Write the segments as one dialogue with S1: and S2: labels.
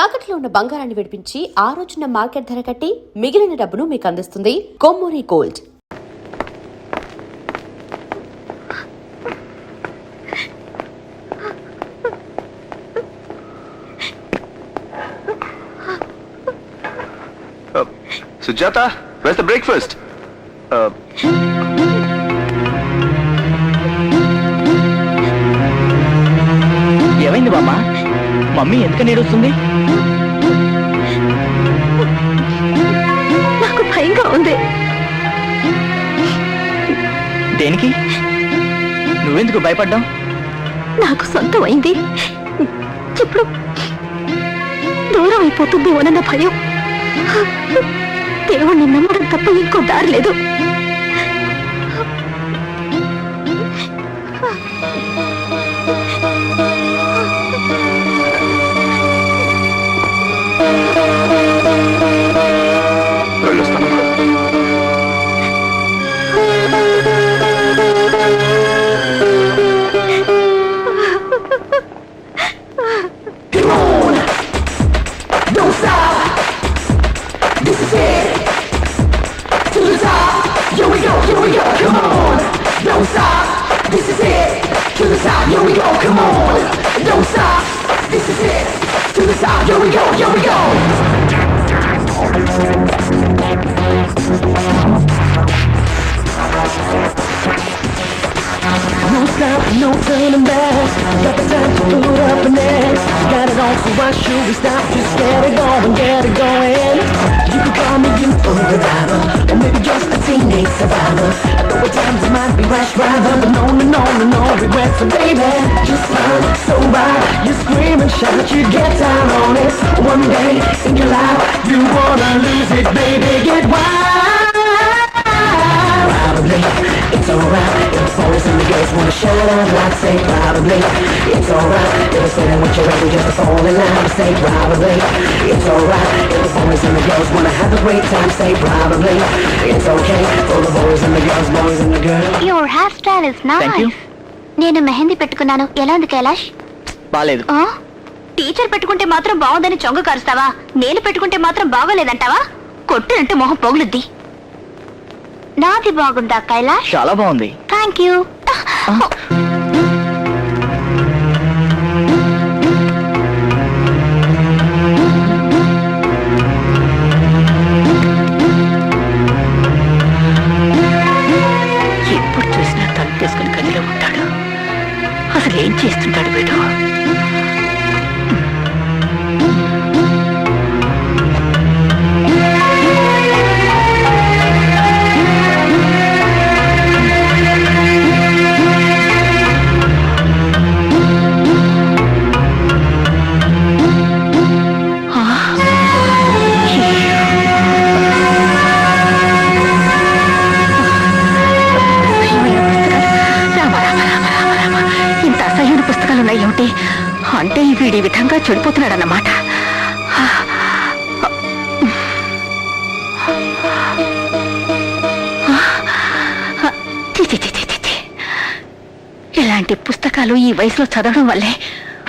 S1: తాకట్లో ఉన్న బంగారాన్ని విడిపించి ఆ రోజున మార్కెట్ ధర కట్టి మిగిలిన డబ్బును మీకు అందిస్తుంది Kommuri gold.
S2: Sujata, where's the breakfast?
S3: ఏమైంది బామ్మ? మమ్మీ ఎందుకని ఏడుస్తుంది?
S4: నాకు భయంగా ఉంది.
S3: దేనికి? నువ్వెందుకు భయపడ్డావు?
S4: నాకు సొంతం అయింది, ఇప్పుడు దూరం అయిపోతుందేమోనన్న భయం. దేవుణ్ణి నమ్మడం తప్ప ఇంకో దారి లేదు.
S5: No stop, no turning back. Got the time to put up an act. Got it on, so why should we stop? Just get it going, get it going. You can call me youthful revival, or maybe just a teenage survivor. I know at times I might be rash driver, but no regrets. So baby, just run so right. You scream and shout, you get down on it. One day in your life, you wanna lose it, baby, get wild. Probably, it's alright. If the boys and the girls wanna shout out loud, say probably, it's alright. If it's saying what you're ready just to fall in line, say probably, it's alright. If the boys and the girls wanna have a great time, say probably, it's okay. For the boys and the girls.
S4: Your hairstyle is nice.
S3: Thank you.
S4: నేను మెహందీ పెట్టుకున్నాను. ఎలా ఉంది కైలాష్?
S3: బాలేదు.
S4: Teacher పెట్టుకుంటే మాత్రం బాగుందని చొంగ కారుస్తావా? నేను పెట్టుకుంటే మాత్రం బాగోలేదంటావా? కొట్టినంటే మొహం పొగులుద్ది. నాది బాగుందా కైలాష్?
S3: చాలా బాగుంది.
S4: Thank you.
S6: ఎప్పుడు చూసినా తను తీసుకుని గదిలో ఉంటాడు. అసలు ఏం చేస్తుంటాడు వీడు? అంటే వీడి విధంగా చెడిపోతున్నాడన్నమాట. ఇలాంటి పుస్తకాలు ఈ వయసులో చదవడం వల్లే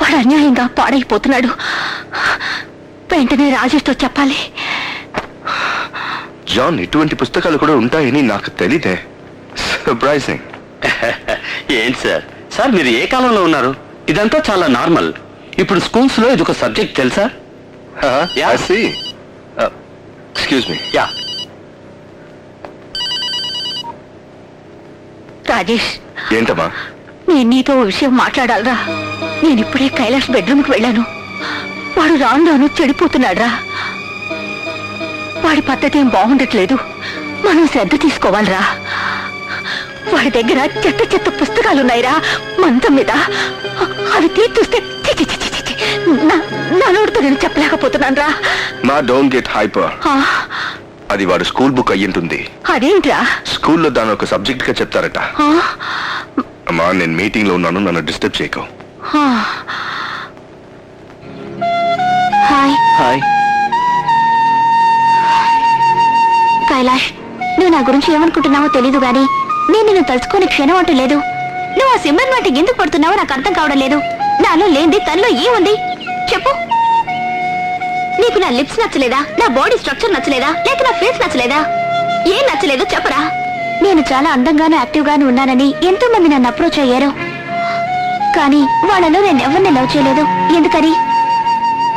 S6: వాడు అన్యాయంగా పాడైపోతున్నాడు. వెంటనే రాజేష్తో చెప్పాలి.
S2: జాన్, ఇటువంటి పుస్తకాలు కూడా ఉంటాయని నాకు తెలీదే. సర్ప్రైజింగ్.
S7: ఏంటి సార్ సార్ మీరు ఏ కాలంలో ఉన్నారు? ఇదంతా చాలా నార్మల్. ఇప్పుడు స్కూల్స్ లో ఇది ఒక సబ్జెక్ట్ తెలుసా?
S2: I see. Excuse me.
S7: Yeah.
S6: Rajesh,
S2: ఏంటమ్మా?
S6: నేను నీతో విషయం మాట్లాడాలరా. నేను ఇప్పుడే కైలాష్ బెడ్రూమ్కి వెళ్ళాను. వాడు రాను రాను చెడిపోతున్నాడురా. వాడి పద్ధతి ఏం బాగుండట్లేదు. మనం శ్రద్ధ తీసుకోవాలిరా. వాడి దగ్గర చెత్త చెత్త పుస్తకాలున్నాయిరా మంచం మీద. అవి తీర్చుస్తే నా నోటితో నేను చెప్పలేకపోతున్నాను రా.
S2: మా డోంట్ గెట్ హైపర్. అది వాడు స్కూల్ బుక్ అయ్యింటుంది.
S6: అదేంట్రా?
S2: స్కూల్లో దాని ఒక సబ్జెక్ట్ గా చెప్తారట. అమ్మా, నేను మీటింగ్ లో ఉన్నాను, నన్ను డిస్టర్బ్ చేయకు.
S4: Hi
S3: hi.
S4: కైలాష్, నువ్వు నా గురించి ఏమనుకుంటున్నావో తెలీదు గాని నేను నిన్ను తలుచుకోని క్షణం అంటూ లేదు. నువ్వు ఆ సింబల్ వాటికి ఎందుకు పడుతున్నావో నాకు అర్థం కావడం లేదు. నాలో లేనిది తనలో ఏముంది చెప్పు. నీకు నా లిప్స్ నచ్చలేదా, నా బాడీ స్ట్రక్చర్ నచ్చలేదా, లేక నా ఫేస్ నచ్చలేదా? ఏం నచ్చలేదో చెప్పరా? నేను చాలా అందంగాను యాక్టివ్ గాను ఉన్నానని ఎంతో మంది నన్ను అప్రోచ్ అయ్యారు. కానీ వాళ్ళలో నేను ఎవరిని లవ్ చేయలేదు. ఎందుకని?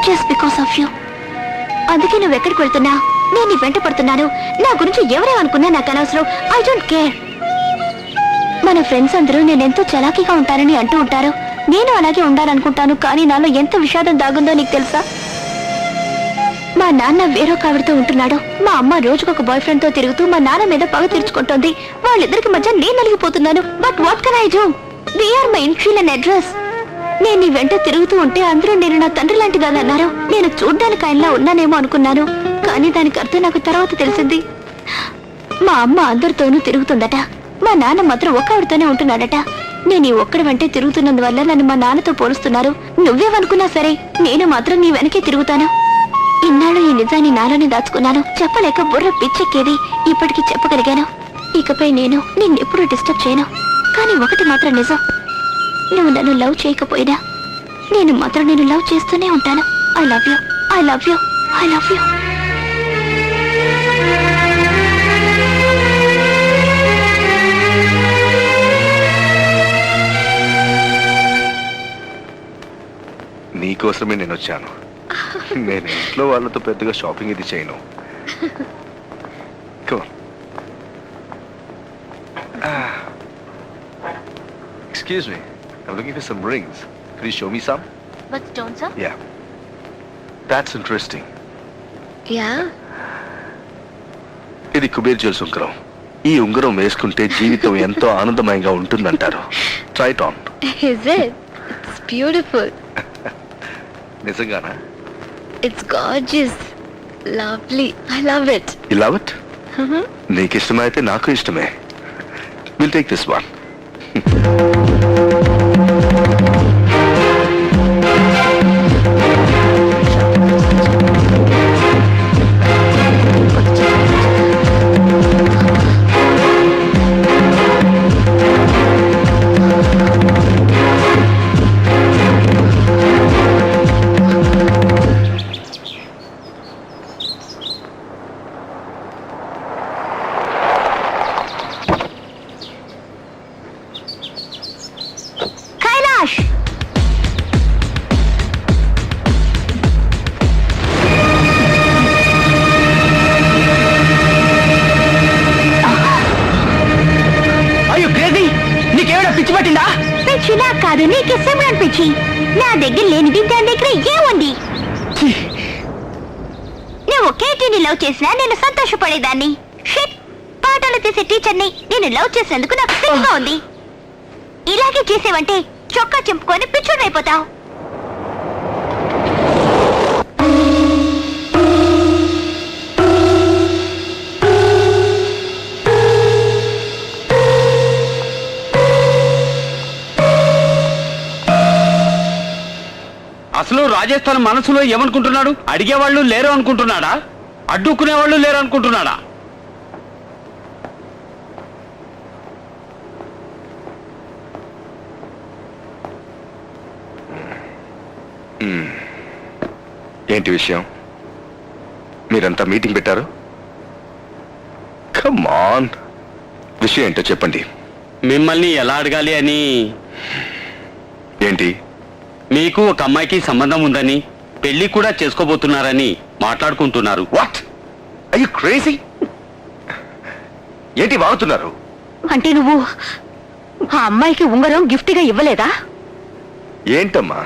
S4: Just because of you. అందుకే నువ్వు ఎక్కడికి వెళ్తున్నా నేను నీ వెంట పడుతున్నాను. నా గురించి ఎవరేమనుకున్నా నాకు అనవసరం. I don't care. మన ఫ్రెండ్స్ అందరూ నేనెంతో చలాకీగా ఉంటానని అంటూ ఉంటారు. నేను అలాగే ఉండాలనుకుంటాను. కానీ నాలో ఎంత విషాదం దాగుందో నీకు తెలుసా? మా నాన్న వేరొక ఆవిడతో ఉంటున్నాడు. మా అమ్మ రోజుకొక బాయ్ ఫ్రెండ్ తో తిరుగుతూ మా నాన్న మీద పగ తీర్చుకుంటోంది. వాళ్ళిద్దరికి మధ్య నేను నలిగిపోతున్నాను. But what can I do? They are my initial and address. నేను నీ వెంట తిరుగుతూ ఉంటే అందరూ నేను నా తండ్రి లాంటిదని అన్నారు. నేను చూడ్డానికి ఆయనలా ఉన్నానేమో అనుకున్నాను. కానీ దానికి అర్థం నాకు తర్వాత తెలిసింది. మా అమ్మ అందరితోనూ తిరుగుతుందట. మా నాన్న మాత్రం ఒక్క ఆవిడతోనే ఉంటున్నాడట. నేను ఈ ఒక్కడి వెంటే తిరుగుతున్నందువల్ల నన్ను మా నాన్నతో పోలుస్తున్నారు. నువ్వేమనుకున్నా సరే నేను మాత్రం నీ వెనకే తిరుగుతాను. ఇన్నాళ్ళు ఈ నిజాన్ని నాలోనే దాచుకున్నాను. చెప్పలేక బుర్ర పిచ్చెక్కేది. ఇప్పటికీ చెప్పగలిగాను. ఇకపై నేను నిన్నెప్పుడూ డిస్టర్బ్ చేయను. కానీ ఒకటి మాత్రం నిజం, నువ్వు నన్ను లవ్ చేయకపోయినా నేను మాత్రం నేను లవ్ చేస్తూనే ఉంటాను. I love you, I love you, I love you.
S2: నీకోసమే నేను వచ్చాను. నేను ఇంట్లో వాళ్ళతో పెద్దగా షాపింగ్ ఇది చేయను. Excuse me, I'm looking for some rings. Could you show me some?
S4: But don't, sir?
S2: Yeah. That's interesting.
S4: Yeah.
S2: ఇది కుబేర్ జ్యువెల్స్ ఉంగరం. ఈ ఉంగరం వేసుకుంటే జీవితం ఎంతో ఆనందమయంగా ఉంటుందంటారు. Try it on.
S4: Is it? It's beautiful.
S2: నిజంగానా?
S4: It's gorgeous. Lovely. I love it.
S2: You love it? నీకు ఇష్టమైతే నాకు ఇష్టమే. We'll take this one.
S4: Kailash!
S3: అయ్యో క్రేజీ, నీకేమైనా పిచ్చి పట్టిందా?
S4: పిచ్చి నాకు కాదు, నీకే సిమ్రన్ పిచ్చి. నా దగ్గర లేనిది దాని దగ్గర ఏముంది? నువ్వు కేటీని లవ్ చేసినా నేను సంతోషపడేదాన్ని. షిట్, పాటలు తీసే టీచర్ని నేను లవ్ చేసినందుకు నాకు సిగ్గుగా ఉంది. ఇలాగే చేసేవంటే చొక్కా చింపుకొని పిచ్చోడైపోతావు.
S7: అసలు రాజస్థాన్ మనసులో ఏమనుకుంటున్నాడు? అడిగేవాళ్ళు లేరు అనుకుంటున్నాడా? అడ్డుకునేవాళ్ళు లేరు అనుకుంటున్నాడా?
S2: ఏంటి విషయం? మీరంతా మీటింగ్ పెట్టారు? కమ్ ఆన్, విషయం ఏంటో చెప్పండి.
S7: మిమ్మల్ని ఎలా అడగాలి అని.
S2: ఏంటి?
S7: మీకు ఒక అమ్మాయికి సంబంధం ఉందని, పెళ్లి కూడా చేసుకోబోతున్నారని మాట్లాడుకుంటున్నారు.
S2: వాట్? Are you crazy? ఏంటి వాగుతున్నారు?
S6: అంటే నువ్వు ఆ అమ్మాయికి ఉంగరం గిఫ్ట్గా ఇవ్వలేదా?
S2: ఏంటమ్మా,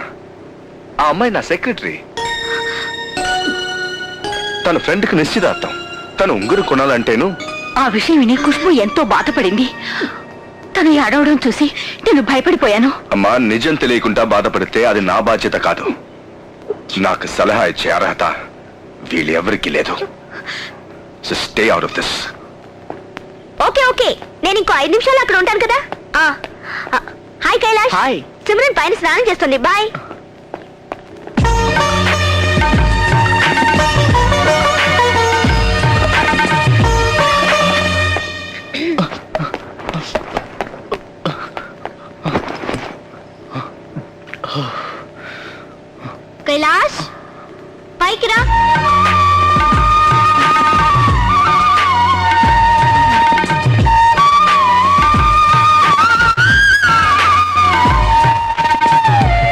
S2: ఆ అమ్మాయి నా సెక్రటరీ. తన ఫ్రెండ్కి నిశ్చితార్థం. తను ఉంగరం కొనాలంటేను.
S6: ఆ విషయం విని ఖుష్బు ఎంతో బాధపడింది. తను ఏడవడం చూసి నేను భయపడిపోయాను.
S2: అమ్మా, నిజం తెలియకుండా బాధపడితే అది నా బాధ్యత కాదు. నాకు సలహా ఇచ్చే అర్హత వీళ్ళెవరికీ లేదు. So stay out of this.
S4: Okay okay, నేను ఇంకో 5 నిమిషాలు అక్కడ ఉంటాను కదా. హాయ్ కైలాష్.
S3: హాయ్.
S4: సిమ్రన్ పైన స్నానం చేస్తుంది. బాయ్. కైలాష్, పైకి రా.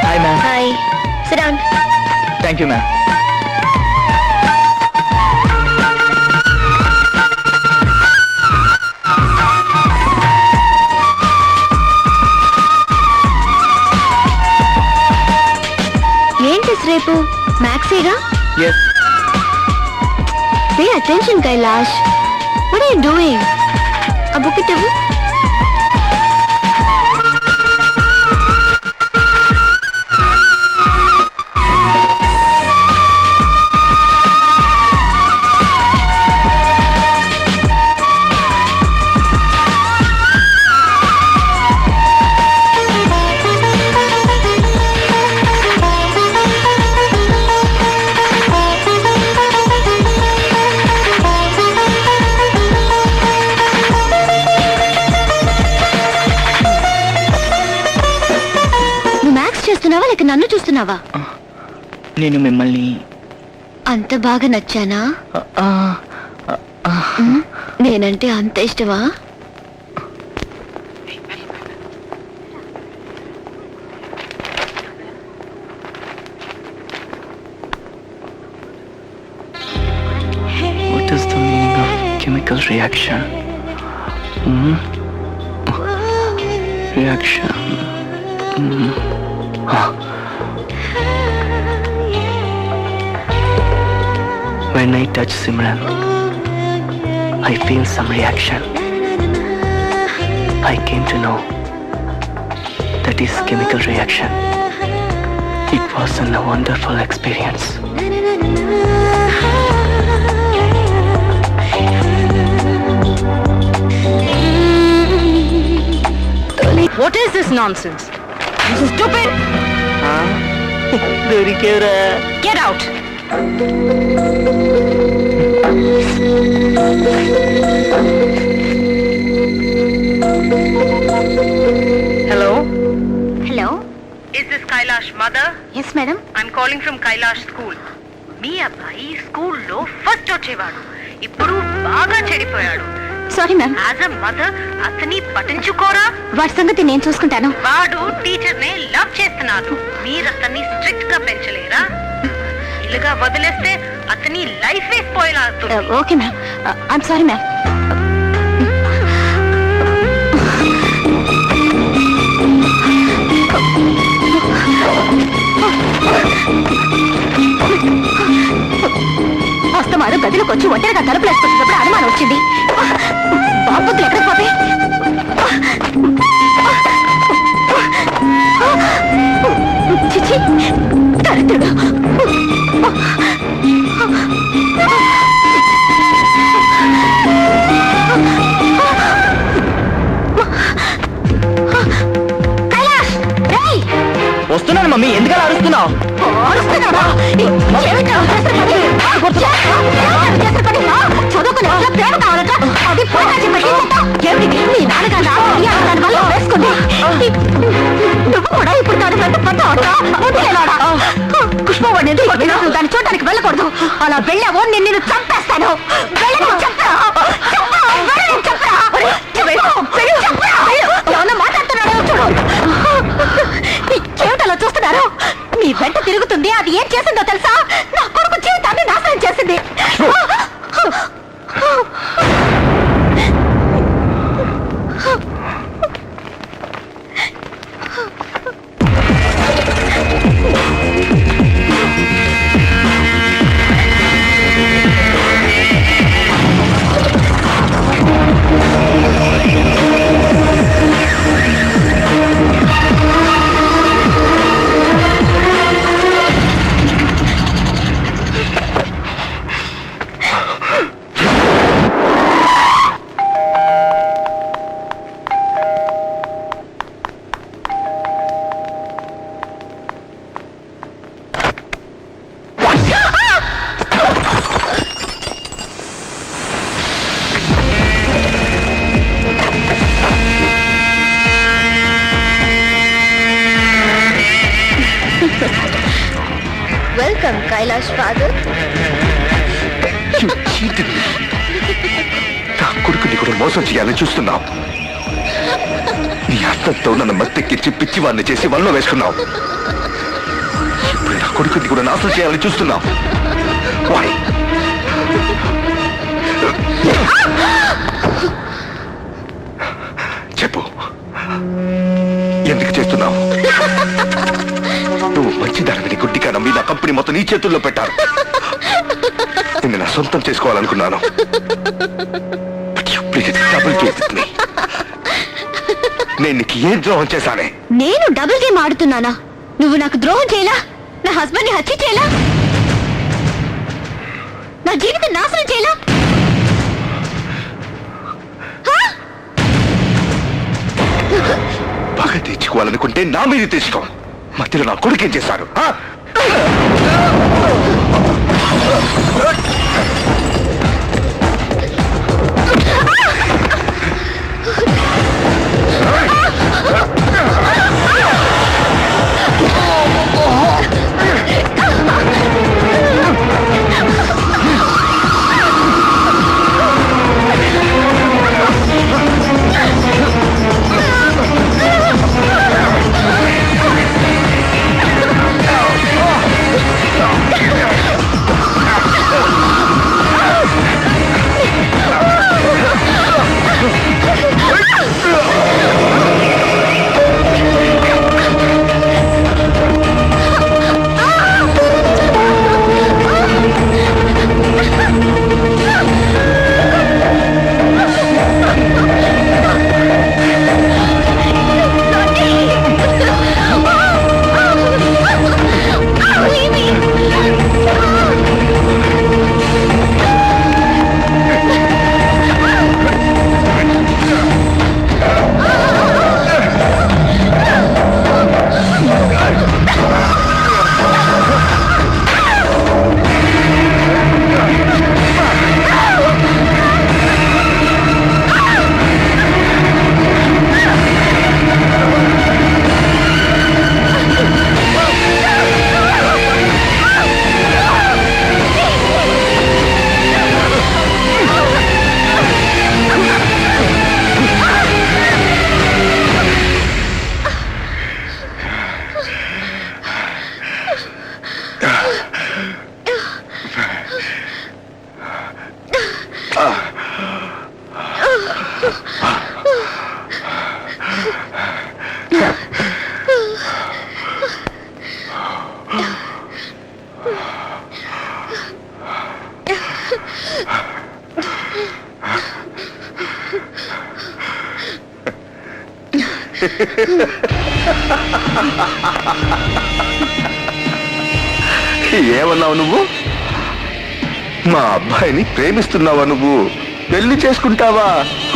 S3: Hi ma'am.
S4: Hi sit down.
S3: Thank you ma'am.
S4: ఏంటి రేపు మ్యాక్సీగా?
S3: Yes.
S4: Pay attention Kailash. What are you doing? ఆ బుక్ ఇవ్వు. చేస్తున్నావా లేక నన్ను చూస్తున్నావా?
S3: నేను మిమ్మల్ని
S4: అంత బాగా నచ్చానా? నేనంటే అంత ఇష్టమా?
S3: What is the meaning of chemical reaction? Reaction. When I touch Simran, I feel some reaction. I came to know that is chemical reaction. It was a wonderful experience.
S6: What is this nonsense? This is stupid. Get out. Hello.
S4: Hello.
S6: Is this Kailash mother?
S4: Yes madam.
S6: I'm calling from Kailash school. మీ అబ్బాయి స్కూల్లో first వచ్చేవాడు. ఇప్పుడు బాగా చెడిపోయాడు.
S4: Sorry ma'am.
S6: As a mother అతని పట్టించుకోరా?
S4: వాటి సంగతి నేను చూసుకుంటాను.
S6: వాడు టీచర్ ని లవ్ చేస్తున్నాడు. మీరు అతన్ని స్ట్రిక్ట్ గా పెంచలేరా? ఇలాగా వదిలేస్తే అతని లైఫ్ స్పాయిల్ అవుతుంది.
S4: Okay ma'am. I'm sorry ma'am. అస్తమాను గదిలోకి వచ్చి ఒంటరిగా తలుపులు వేసుకొచ్చినప్పుడు అనుమానం వచ్చింది. బాబుతులు ఎక్కడికి పోతే? చిచి దరిద్రుడు. కైలాష్, రేయ్!
S3: వస్తున్నాను మమ్మీ, ఎందుకలా అరుస్తున్నావు?
S4: అరుస్తున్నావా? ఏమిటో చదువుకుని ప్రేమ కావాలట. అది పోయినా ఏమిటి నీ నాన్నగారు దాని వల్ల వేసుకుంది. నువ్వు కూడా ఇప్పుడు దాని వెంట పడ్డావట. పుష్పవాడిని దాన్ని చూడడానికి వెళ్ళకూడదు. అలా వెళ్ళావో నేను చంపేస్తాను. ఏమన్నా మాట్లాడుతున్నాడో చూడు. ఏమిటలా చూస్తున్నారు? మీ వెంట తిరుగుతుంది. అది ఏం చేసిందో తెలుసా? నా కొడుకు జీవితాన్ని నాశనం చేసింది. Welcome, Kailash father.
S2: ఏంటిది? నా కొడుకుని కూడా మోసం చేయాలని చూస్తున్నావు. నీ అర్థంతో నన్ను మత్తెక్కించి పిచ్చివాడిని చేసి వల్ల వేసుకున్నావు. ఇప్పుడు నా కొడుకుని కూడా నాశనం చేయాలని చూస్తున్నావు. Why? చెప్పు, ఎందుకు చేస్తున్నావు? నువ్వు మంచిదానిని గుడ్డిగా నమ్మి నా కంపెనీ మొత్తం నీ చేతుల్లో పెట్టారు. నిన్ను నా సొంతం చేసుకోవాలనుకున్నాను. But you played double game with me. నేను నీకు ఏం ద్రోహం చేశానే?
S4: నేను డబుల్ గేమ్ ఆడుతున్నానా? నువ్వు నాకు ద్రోహం చేయలా? నా హస్బెండ్ ని హత్య చేయలా? నా జీవితం నాశనం చేయలా?
S2: బాగా తెచ్చుకోవాలనుకుంటే నా మీద తెచ్చుకో. మధ్యలో నా కొడుకేం చేశారు? ఏమన్నావు నువ్వు? మా అబ్బాయిని ప్రేమిస్తున్నావా నువ్వు? పెళ్లి చేసుకుంటావా?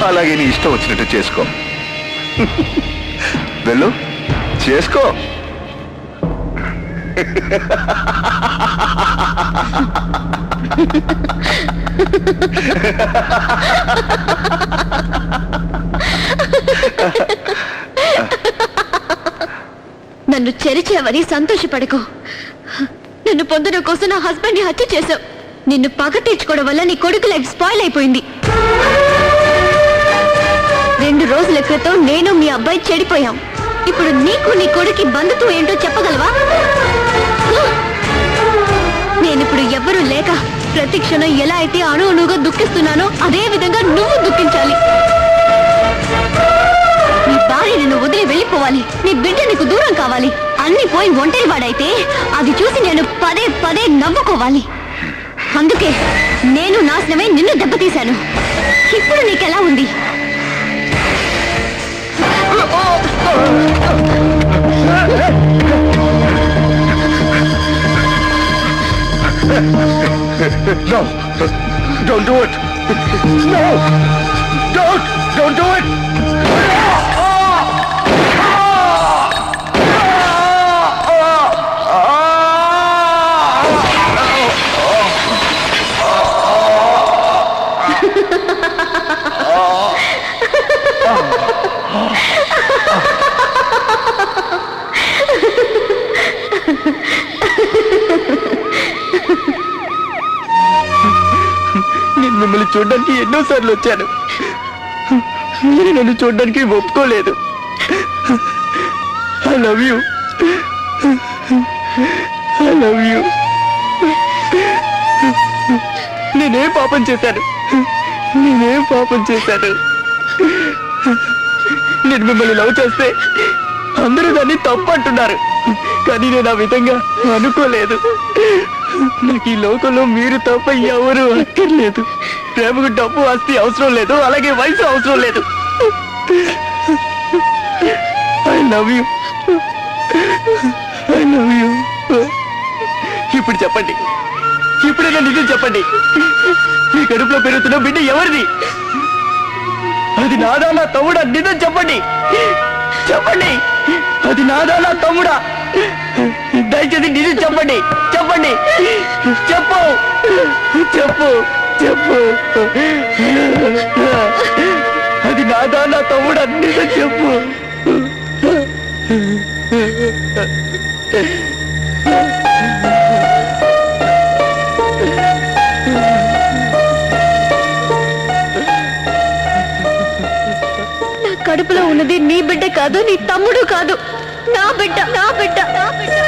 S2: అలాగే నీ ఇష్టం వచ్చినట్టు చేసుకో. వెళ్ళు, చేసుకో.
S4: నన్ను చెరిచేవని సంతోషపడకు. నన్ను పొందడం కోసం నా హస్బెండ్ ని హత్య చేశావు. నిన్ను పగ తీర్చుకోవడం వల్ల నీ కొడుకు లైఫ్ స్పాయిల్ అయిపోయింది. 2 రోజుల క్రితం నేను మీ అబ్బాయి చెడిపోయాం. ఇప్పుడు నీకు నీ కొడుకు బంధుత్వం ఏంటో చెప్పగలవా? నేనిప్పుడు ఎవ్వరూ లేక ప్రతి క్షణం ఎలా అయితే అణువుగా దుఃఖిస్తున్నానో అదే విధంగా నువ్వు దుఃఖించాలి. నీ భార్య నిన్ను వదిలి వెళ్ళిపోవాలి. నీ బిడ్డ నీకు దూరం కావాలి. అన్ని పోయి ఒంటరి వాడైతే అది చూసి నేను పదే పదే నవ్వుకోవాలి. అందుకే నేను నాశనమే నిన్ను దెబ్బతీశాను. ఇప్పుడు నీకెలా ఉంది?
S2: No, don't do it. No, don't do it.
S3: నేను మిమ్మల్ని చూడడానికి ఎన్నోసార్లు వచ్చాను. మీరు నన్ను చూడడానికి ఒప్పుకోలేదు. I love you, I love you. నేనేం పాపం చేశాను? నేనేం పాపం చేశాను? నేను మిమ్మల్ని లవ్ చేస్తే అందరూ దాన్ని తప్పు అంటున్నారు, కానీ నేను ఆ విధంగా అనుకోలేదు. నాకు ఈ లోకంలో మీరు తప్ప ఎవరు అక్కర్లేదు. ప్రేమకు డబ్బు ఆస్తి అవసరం లేదు, అలాగే వయసు అవసరం లేదు. I love you, I love you. ఇప్పుడు చెప్పండి, ఇప్పుడైనా నిజం చెప్పండి. మీ కడుపులో పెరుగుతున్న బిడ్డ ఎవరిది? అది నాదా నా తమ్ముడా? నిజం చెప్పండి, చెప్పండి. అది నాదా నా తమ్ముడా? దయచేసి నిజం చెప్పండి, చెప్పండి. చెప్పు, చెప్పు, చెప్పు. అది నాదా నా తమ్ముడా? నిజం చెప్పు.
S6: కడుపులో ఉన్నది నీ బిడ్డ కాదు, నీ తమ్ముడు కాదు, నా బిడ్డ, నా బిడ్డ, నా బిడ్డ.